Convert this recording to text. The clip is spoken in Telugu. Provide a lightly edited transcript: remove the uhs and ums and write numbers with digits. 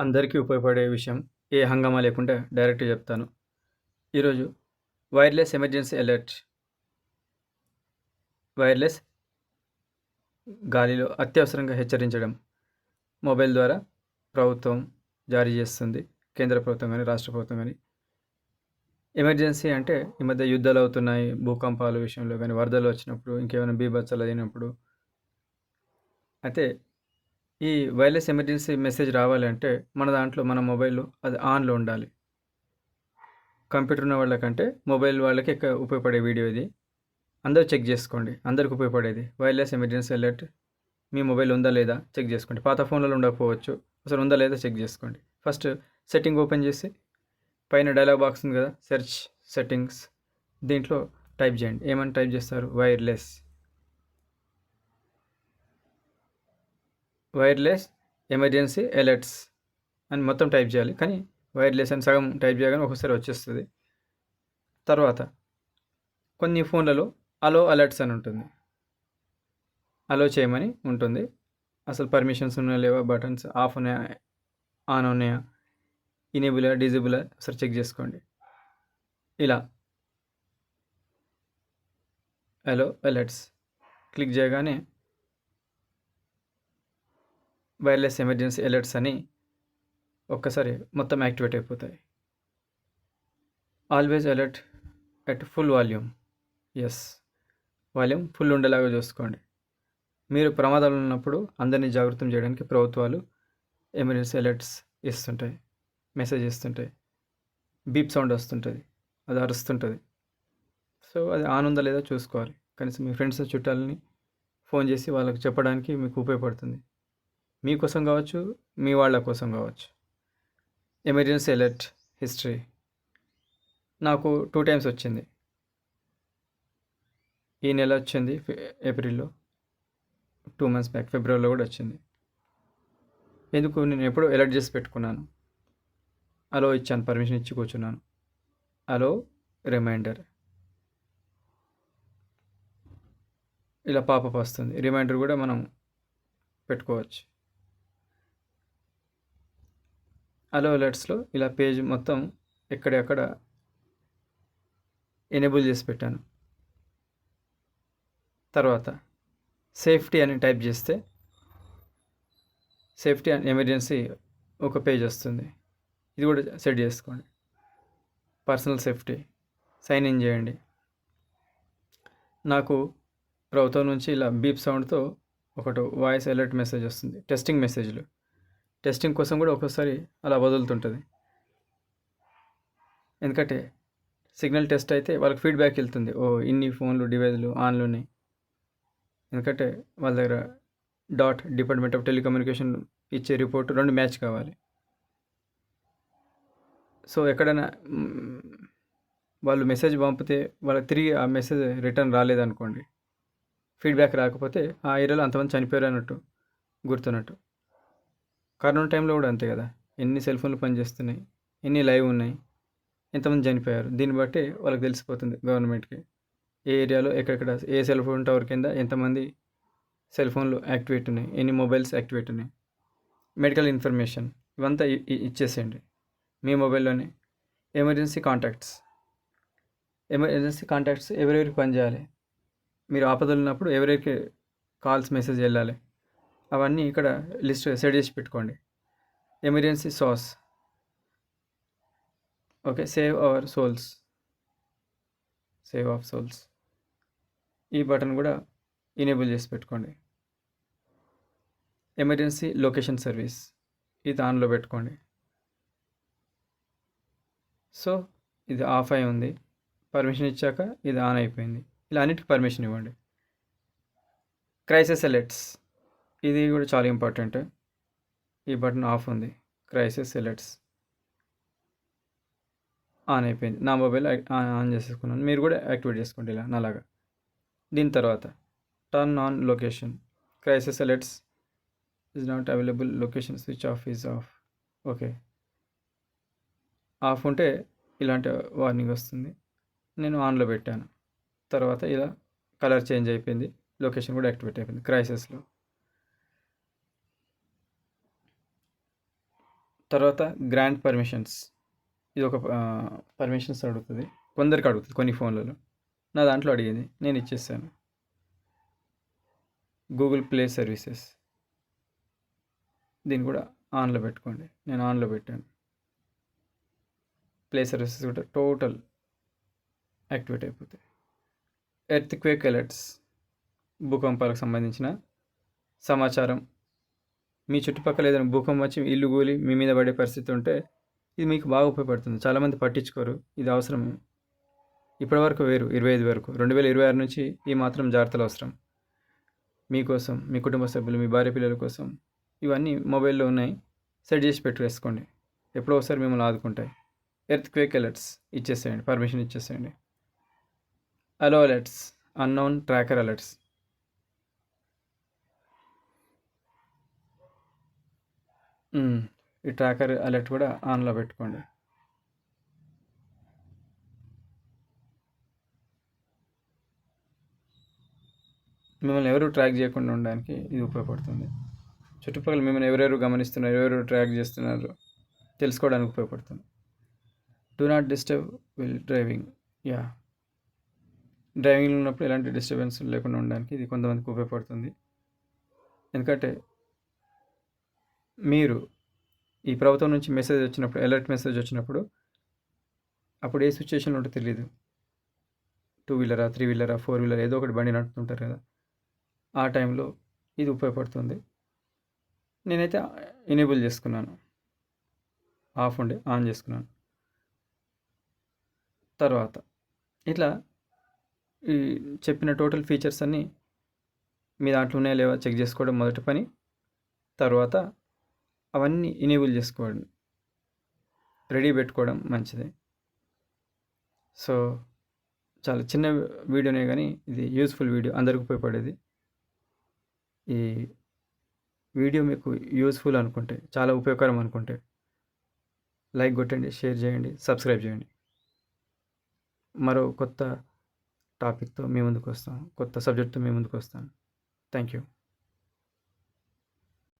అందరికీ ఉపయోగపడే విషయం. ఏ హంగామా లేకుండా డైరెక్ట్‌గా చెప్తాను. ఈరోజు వైర్‌లెస్ ఎమర్జెన్సీ అలర్ట్. వైర్‌లెస్ గాలిలో అత్యవసరంగా హెచ్చరించడం. మొబైల్ ద్వారా ప్రభుత్వం జారీ చేస్తుంది. కేంద్ర ప్రభుత్వం గాని, రాష్ట్ర ప్రభుత్వం గాని. ఎమర్జెన్సీ అంటే ఈ మధ్య యుద్ధాలు అవుతున్నాయి. భూకంపాల విషయంలో గాని, వరదలు వచ్చినప్పుడు, ఇంకేమైనా బీభత్సాలు అయినప్పుడు. అయితే ఈ వైర్‌లెస్ ఎమర్జెన్సీ మెసేజ్ రావాలంటే మన దాంట్లో మన మొబైల్‌లో అది ఆన్‌లో ఉండాలి. కంప్యూటర్ ఉన్న వాళ్ళకంటే మొబైల్ వాళ్ళకి ఎక్కువ ఉపయోగపడే వీడియో ఇది. అందరూ చెక్ చేసుకోండి. అందరికి ఉపయోగపడేది. వైర్‌లెస్ ఎమర్జెన్సీ అలర్ట్ మీ మొబైల్ ఉందా లేదా చెక్ చేసుకోండి. పాత ఫోన్లలో ఉండకపోవచ్చు. అసలు ఉందా లేదా చెక్ చేసుకోండి. ఫస్ట్ సెట్టింగ్ ఓపెన్ చేసి పైన డైలాగ్ బాక్స్ ఉంది కదా, సెర్చ్ సెట్టింగ్స్, దీంట్లో టైప్ చేయండి. ఏమని టైప్ చేస్తారు? వైర్లెస్ ఎమర్జెన్సీ అలర్ట్స్ అని మొత్తం టైప్ చేయాలి. కానీ వైర్లెస్ అని సగం టైప్ చేయగానే ఒక్కొక్కసారి వచ్చేస్తుంది. తర్వాత కొన్ని ఫోన్లలో అలో అలర్ట్స్ అని ఉంటుంది. అలో చేయమని ఉంటుంది. అసలు పర్మిషన్స్ ఉన్నాయా లేవా, బటన్స్ ఆఫ్ ఉన్నాయా, ఆన్ ఉన్నాయా, ఇనేబులా, డిజేబులా ఒకసారి చెక్ చేసుకోండి. ఇలా అలో అలర్ట్స్ క్లిక్ చేయగానే వైర్లెస్ ఎమర్జెన్సీ అలర్ట్స్ అని ఒక్కసారి మొత్తం యాక్టివేట్ అయిపోతాయి. Always alert at full volume. Yes, volume full ఉండేలాగా చూసుకోండి. మీరు ప్రమాదాలు ఉన్నప్పుడు అందరినీ జాగృతం చేయడానికి ప్రభుత్వాలు ఎమర్జెన్సీ అలర్ట్స్ ఇస్తుంటాయి, మెసేజ్ ఇస్తుంటాయి. బీప్ సౌండ్ వస్తుంటుంది, అది అరుస్తుంటుంది. సో అది ఆన్ ఉందా లేదా చూసుకోవాలి. కనీసం మీ ఫ్రెండ్స్ చుట్టాలని ఫోన్ చేసి వాళ్ళకి చెప్పడానికి మీకు ఉపయోగపడుతుంది. మీకోసం కావచ్చు, మీ వాళ్ళ కోసం కావచ్చు. ఎమర్జెన్సీ అలర్ట్ హిస్టరీ నాకు 2 టైమ్స్ వచ్చింది. ఈ నెల వచ్చింది ఏప్రిల్లో, 2 మంత్స్ బ్యాక్ ఫిబ్రవరిలో కూడా వచ్చింది. ఎందుకు? నేను ఎప్పుడూ అలర్ట్ చేసి పెట్టుకున్నాను. అలో ఇచ్చాను, పర్మిషన్ ఇచ్చి కూర్చున్నాను. అలో రిమైండర్, ఇలా పాపప్ వస్తుంది. రిమైండర్ కూడా మనం పెట్టుకోవచ్చు. అలో అలర్ట్స్లో ఇలా పేజ్ మొత్తం ఎక్కడెక్కడ ఎనేబుల్ చేసి పెట్టాను. తర్వాత సేఫ్టీ అని టైప్ చేస్తే సేఫ్టీ అండ్ ఎమర్జెన్సీ ఒక పేజ్ వస్తుంది. ఇది కూడా సెట్ చేసుకోండి. పర్సనల్ సేఫ్టీ సైన్ ఇన్ చేయండి. నాకు ప్రభుత్వం నుంచి ఇలా బీప్ సౌండ్తో ఒకటి వాయిస్ అలర్ట్ మెసేజ్ వస్తుంది. టెస్టింగ్ మెసేజ్లు, టెస్టింగ్ కోసం కూడా ఒక్కోసారి అలా వదులుతుంటుంది. ఎందుకంటే సిగ్నల్ టెస్ట్ అయితే వాళ్ళకి ఫీడ్బ్యాక్ వెళ్తుంది. ఓ ఇన్ని ఫోన్లు డివైజ్లు ఆన్లు ఉన్నాయి. ఎందుకంటే వాళ్ళ దగ్గర డిపార్ట్మెంట్ ఆఫ్ టెలికమ్యూనికేషన్ ఇచ్చే రిపోర్ట్ 2 మ్యాచ్ కావాలి. సో ఎక్కడైనా వాళ్ళు మెసేజ్ పంపితే వాళ్ళకి తిరిగి ఆ మెసేజ్ రిటర్న్ రాలేదనుకోండి, ఫీడ్బ్యాక్ రాకపోతే ఆ ఏరియాలో అంతమంది చనిపోయారు అన్నట్టు గుర్తున్నట్టు. కరోనా టైంలో కూడా అంతే కదా, ఎన్ని సెల్ ఫోన్లు పనిచేస్తున్నాయి, ఎన్ని లైవ్ ఉన్నాయి, ఎంతమంది చనిపోయారు. దీన్ని బట్టి వాళ్ళకి తెలిసిపోతుంది గవర్నమెంట్కి ఏ ఏరియాలో ఎక్కడెక్కడ ఏ సెల్ ఫోన్ టవర్ కింద ఎంతమంది సెల్ ఫోన్లు యాక్టివేట్ ఉన్నాయి, ఎన్ని మొబైల్స్ యాక్టివేట్ ఉన్నాయి. మెడికల్ ఇన్ఫర్మేషన్ ఇవంతా ఇచ్చేసేయండి మీ మొబైల్లోనే. ఎమర్జెన్సీ కాంటాక్ట్స్ ఎవరెవరికి పనిచేయాలి, మీరు ఆపదలు ఉన్నప్పుడు ఎవరెవరికి కాల్స్ మెసేజ్ వెళ్ళాలి, అవన్నీ ఇక్కడ లిస్ట్ సెట్ చేసి పెట్టుకోండి. Emergency sauce, okay, save of souls, ఈ బటన్ కూడా ఎనేబుల్ చేసి పెట్టుకోండి. ఎమర్జెన్సీ లొకేషన్ సర్వీస్ ఇది ఆన్లో పెట్టుకోండి. సో ఇది ఆఫ్ అయి ఉంది, పర్మిషన్ ఇచ్చాక ఇది ఆన్ అయిపోయింది. ఇలా అన్నిటికీ పర్మిషన్ ఇవ్వండి. క్రైసిస్ అలర్ట్స్ ఇది కూడా చాలా ఇంపార్టెంట్. ఈ బటన్ ఆఫ్ ఉంది. క్రైసిస్ అలర్ట్స్ ఆన్ అయిపోయింది. నా మొబైల్ ఆన్ చేసుకున్నాను, మీరు కూడా యాక్టివేట్ చేసుకోండి ఇలా నాలాగా. దీని తర్వాత turn on location. Crisis alerts is not available, location switch off is of. Okay, of ఉంటే ఇలాంటి వార్నింగ్ వస్తుంది. నేను ఆన్లో పెట్టాను. తర్వాత ఇలా కలర్ చేంజ్ అయిపోయింది, లొకేషన్ కూడా యాక్టివేట్ అయిపోయింది క్రైసిస్లో. తర్వాత గ్రాంట్ పర్మిషన్స్. ఇది ఒక పర్మిషన్స్ అడుగుతుంది, కొందరికి అడుగుతుంది కొన్ని ఫోన్లలో. నా దాంట్లో అడిగింది, నేను ఇచ్చేసాను. గూగుల్ ప్లే సర్వీసెస్, దీన్ని కూడా ఆన్లో పెట్టుకోండి. నేను ఆన్లో పెట్టాను. ప్లే సర్వీసెస్ కూడా టోటల్ యాక్టివేట్ అయిపోతాయి. ఎర్త్ క్వేక్ అలర్ట్స్, భూకంపాలకు సంబంధించిన సమాచారం. మీ చుట్టుపక్కల ఏదైనా భూకంపం వచ్చి ఇల్లు కూలి మీ మీద పడే పరిస్థితి ఉంటే ఇది మీకు బాగా ఉపయోగపడుతుంది. చాలామంది పట్టించుకోరు, ఇది అవసరం. ఇప్పటివరకు వేరు, 25 వరకు, 2026 నుంచి ఈ మాత్రం జాగ్రత్తలు అవసరం మీకోసం, మీ కుటుంబ సభ్యులు, మీ భార్య పిల్లల కోసం. ఇవన్నీ మొబైల్లో ఉన్నాయి, సెట్ చేసి పెట్టేసుకోండి. ఎప్పుడో ఒకసారి మిమ్మల్ని ఆదుకుంటాయి. ఎర్త్ క్వేక్ అలర్ట్స్ ఇచ్చేసేయండి, పర్మిషన్ ఇచ్చేసేయండి. అలో అలర్ట్స్, అన్నోన్ ట్రాకర్ అలర్ట్స్. ఈ ట్రాకర్ అలర్ట్ కూడా ఆన్లో పెట్టుకోండి. మిమ్మల్ని ఎవరు ట్రాక్ చేయకుండా ఉండడానికి ఇది ఉపయోగపడుతుంది. చుట్టుపక్కల మిమ్మల్ని ఎవరెవరు గమనిస్తున్నారు, ఎవరెవరు ట్రాక్ చేస్తున్నారు తెలుసుకోవడానికి ఉపయోగపడుతుంది. Do not disturb while driving. డ్రైవింగ్లో ఉన్నప్పుడు ఎలాంటి డిస్టర్బెన్స్ లేకుండా ఉండడానికి ఇది కొంతమందికి ఉపయోగపడుతుంది. ఎందుకంటే మీరు ఈ ప్రభుత్వం నుంచి మెసేజ్ వచ్చినప్పుడు, అలర్ట్ మెసేజ్ వచ్చినప్పుడు, అప్పుడు ఏ సిచ్యువేషన్లో ఉంటే తెలియదు. 2 వీలరా, 3 వీలరా, 4 వీలర్ ఏదో ఒకటి బండి నడుపుతుంటారు కదా, ఆ టైంలో ఇది ఉపయోగపడుతుంది. నేనైతే ఎనేబుల్ చేసుకున్నాను, ఆఫ్ ఉండి ఆన్ చేసుకున్నాను. తర్వాత ఇట్లా ఈ చెప్పిన టోటల్ ఫీచర్స్ అన్నీ మీ దాంట్లో ఉన్నాయా లేవా చెక్ చేసుకోవడం మొదటి పని. తర్వాత అవన్నీ ఎనేబుల్ చేసుకోవడం, రెడీ పెట్టుకోవడం మంచిది. సో చాలా చిన్న వీడియోనే కానీ ఇది యూస్ఫుల్ వీడియో, అందరికి ఉపయోగపడేది. ఈ వీడియో మీకు యూస్ఫుల్ అనుకుంటే, చాలా ఉపయోగకరం అనుకుంటే లైక్ కొట్టండి, షేర్ చేయండి, సబ్స్క్రైబ్ చేయండి. మరో కొత్త టాపిక్తో మీ ముందుకు వస్తాను, కొత్త సబ్జెక్ట్తో మీ ముందుకు వస్తాను. Thank you.